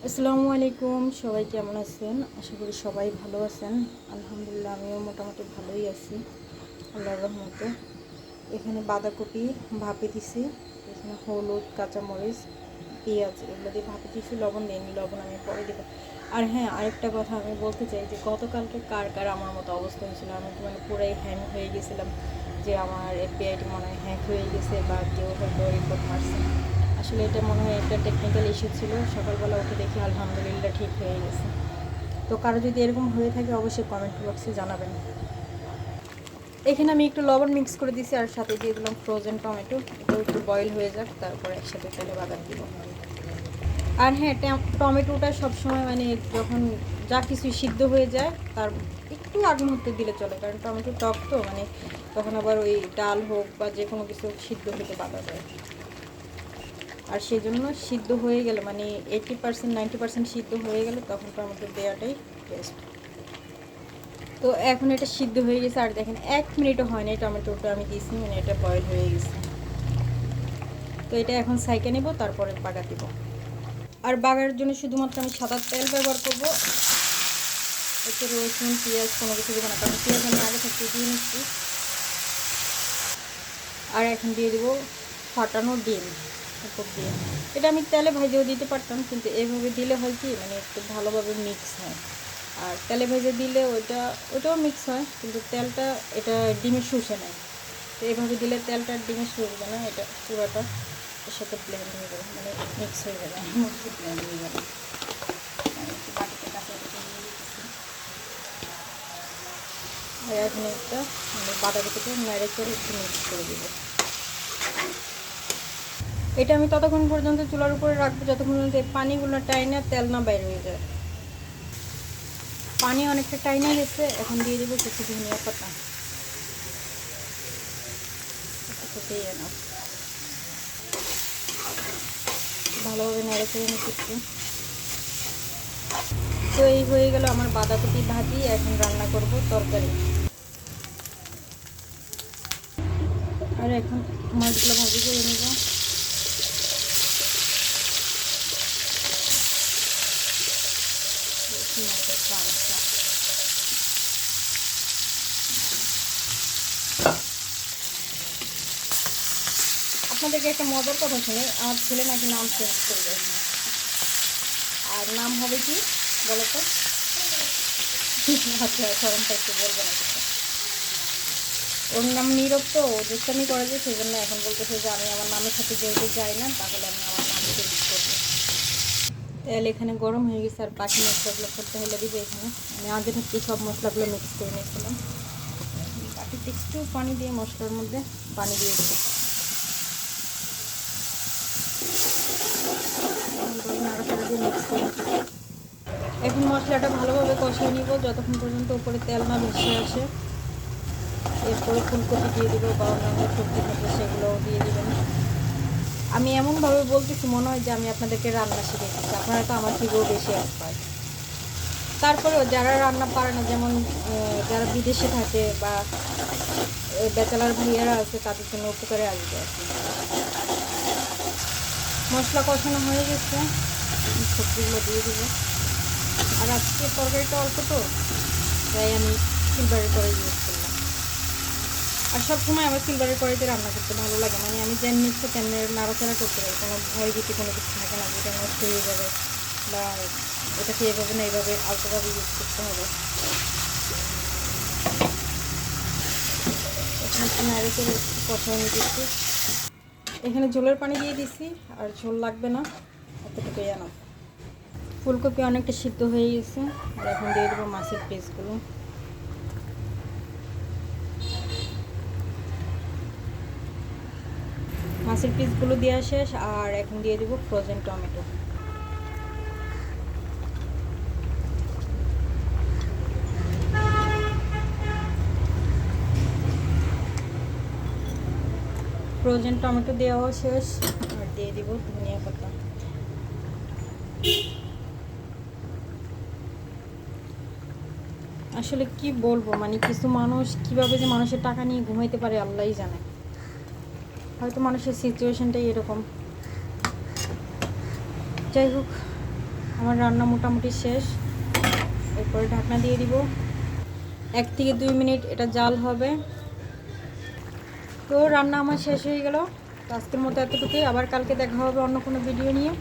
আসসালামু আলাইকুম, সবাই কেমন আছেন? আশা করি সবাই ভালো আছেন। আলহামদুলিল্লাহ আমিও মোটামুটি ভালোই আছি আল্লাহর রহমতে। এখানে বাঁধাকপি ভাপে দিছি, এখানে হলুদ, কাঁচামরিচ, পেঁয়াজ এগুলো দিয়ে ভাপে দিছি। লবণ দিইনি, লবণ আমি পরে দেবো। আর হ্যাঁ, আরেকটা কথা আমি বলতে চাই যে গতকালকে কার কার আমার মতো অবস্থা হয়েছিল। আমি তো মানে পুরাই হ্যাং হয়ে গেছিলাম যে আমার এফবিআইটি মনে হয় হ্যাক হয়ে গেছে বা কেউ হয়তো রিপোর্ট মারছে। আসলে এটা মনে হয় একটা টেকনিক্যাল ইস্যু ছিল। সকালবেলা উঠে দেখি আলহামদুলিল্লাহ ঠিক হয়ে গেছে। তো কারো যদি এরকম হয়ে থাকে অবশ্যই কমেন্ট বক্সে জানাবেন। এখানে আমি একটু লবণ মিক্স করে দিয়েছি আর সাথে দিয়ে দিলাম ফ্রোজেন টমেটো। এটাও একটু বয়েল হয়ে যাক, তারপরে একসাথে তেলে বাগার দিব। আর হ্যাঁ, টমেটোটা সবসময় মানে যখন যা কিছু সিদ্ধ হয়ে যায় তার একটু আগ মুহূর্তে দিলে চলে, কারণ টমেটো টক তো মানে তখন আবার ওই ডাল হোক বা যে কোনো কিছু সিদ্ধ হতে বাধা যায়। আর সেই জন্য সিদ্ধ হয়ে গেলে মানে 80% 90% সিদ্ধ হয়ে গেলে তখন টমেটো দেওয়াটাই বেস্ট। তো এখন এটা সিদ্ধ হয়ে গেছে আর দেখেন 1 মিনিটও হয় না টমেটোটা আমি দিয়েছি, মানে এটা বয়েল হয়ে গেছে। তো এটা এখন সাইকে নেব, তারপরে বাগা দিব। আর বাগার জন্য শুধুমাত্র আমি সাদা তেল ব্যবহার করব। এতে রসুন পেঁয়াজ কোনো কিছু দেবো না, কারণ পেঁয়াজ আমি আগে থেকে দিয়ে নিচ্ছি। আর এখন দিয়ে দেবো ফাটানো ডিম উপর দিয়ে। এটা আমি তেলে ভাজেও দিতে পারতাম, কিন্তু এভাবে দিলে হয় কি মানে একটু ভালোভাবে মিক্স হয়। আর তেলে ভেজে দিলে ওটাও মিক্স হয়, কিন্তু তেলটা এটা ডিমে শুষে নেয়। তো এভাবে দিলে তেলটা ডিমে শুষবে না, এটা পুরোটা এর সাথে ব্লেন্ড হয়ে যাবে, মানে মিক্স হয়ে যাবে, ব্লেন্ড হয়ে যাবে। একটু বাটিতে কাছে দিয়ে দিতেছি। আর এখন একটা মানে বাঁধাকপিটা নেড়ে করে একটু মিক্স করে দেবো। এটা আমি ততক্ষণ পর্যন্ত চুলার উপরে রাখবো যতক্ষণ পর্যন্ত এই পানিগুলো টাইনে তেল না বাইর হয়ে যায়। পানি অনেকটা টাইনে গেছে, এখন দিয়ে দেবো কিছু ধনিয়া পাতা। ভালোভাবে নেড়ে চেড়ে নিচ্ছি। তো এই হয়ে গেল আমার বাঁধাকপি ভাজি। এখন রান্না করব তরকারি। আর এখন মাছগুলো ভাজি করে নেব। আপনাদেরকে একটা মজার কথা শুনে, আমার ছেলে নাকি নাম চেঞ্জ করবে। আর নাম হবে কি বলো তো? আচ্ছা, শরমটা একটু বলবো না কিছু। ওর নাম নীরব, তো ও দুষ্টামি করে যে, সেই জন্য এখন বলতেছে যে আমি আমার নামের সাথে যেহেতু যাই না, তাহলে আমি আমার নাম চেঞ্জ করবো। তেল এখানে গরম হয়ে গেছে, আর বাকি মশলাগুলো করতে হলে দিবে। এখানে আমি আগে থেকে সব মশলাগুলো মিক্স করে নিয়েছিলাম। বাকিতে একটু পানি দিয়ে মশলার মধ্যে পানি দিয়ে দেবো। নাড়াচাড়া দিয়ে মিক্স করে এখন মশলাটা ভালোভাবে কষিয়ে নিব যতক্ষণ পর্যন্ত উপরে তেল না ভেসে আসে। এরপরে ফুলকপি দিয়ে দেবো বা অন্যান্য সবজি থাকলে সেগুলোও দিয়ে দেবেন। আমি এমনভাবে বলতেছি মনে হয় যে আমি আপনাদেরকে রান্না শিখেছি, আপনারা তো আমার থেকেও বেশি এক্সপার্ট। তারপরেও যারা রান্না পারে না, যেমন যারা বিদেশে থাকে বা ব্যাচেলার ভাইয়ারা আছে, তাদের জন্য উপকারে আসবে আর কি। মশলা কষানো হয়ে গেছে, সবজিগুলো দিয়ে দেবো। আর আজকে তরকারিটা অল্প তো, তাই আমি সিলভারের কড়াই ইউজ করলাম। আর সবসময় আমার সিলভারের কড়াইতে রান্না করতে ভালো লাগে, মানে আমি যেমনি ইচ্ছে তেমনি নাড়াচাড়া করতে পারি, কোনো ভয় ভীতি কোনো কিছু থাকে না, যেটা নষ্ট হয়ে যাবে বা এটাকে এভাবে না এইভাবে আলতোভাবে ইউজ করতে হবে। এখানে একটু নাড়ে করে কষানো নিতেছি। এখানে ঝোলের পানি দিয়ে দিছি, আর ঝোল লাগবে না, এতটুকুই আনা। ফুলকপি অনেকটা সিদ্ধ হয়ে গেছে, আর এখন দিয়ে দেবো মাছের পিসগুলো। মাছের পিসগুলো দেওয়া শেষ, আর এখন দিয়ে দেবো ফ্রোজেন টমেটো। ফ্রোজেন টমেটো দেওয়া শেষ, আর দিয়ে দিব ধনিয়া পাতা। আসলে কি বলবো, মানে কিছু মানুষ কিভাবে যে মানুষের টাকা নিয়ে ঘুমাইতে পারে আল্লাহই জানে। হয়তো মানুষের সিচুয়েশনটাই এরকম। যাই হোক, আমার রান্না মোটামুটি শেষ। এরপরে ঢাকনা দিয়ে দিব, 1 থেকে 2 মিনিট এটা জাল হবে। তো রান্না আমার শেষ হয়ে গেল। তো আজকের মতো এতটুকুই, আবার কালকে দেখা হবে অন্য কোনো ভিডিও নিয়ে।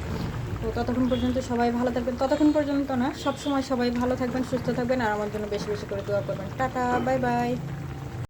তো ততক্ষণ পর্যন্ত সবাই ভালো থাকবেন, ততক্ষণ পর্যন্ত না, সব সময় সবাই ভালো থাকবেন, সুস্থ থাকবেন, আর আমার জন্য বেশি বেশি করে দোয়া করবেন। Tata, bye bye.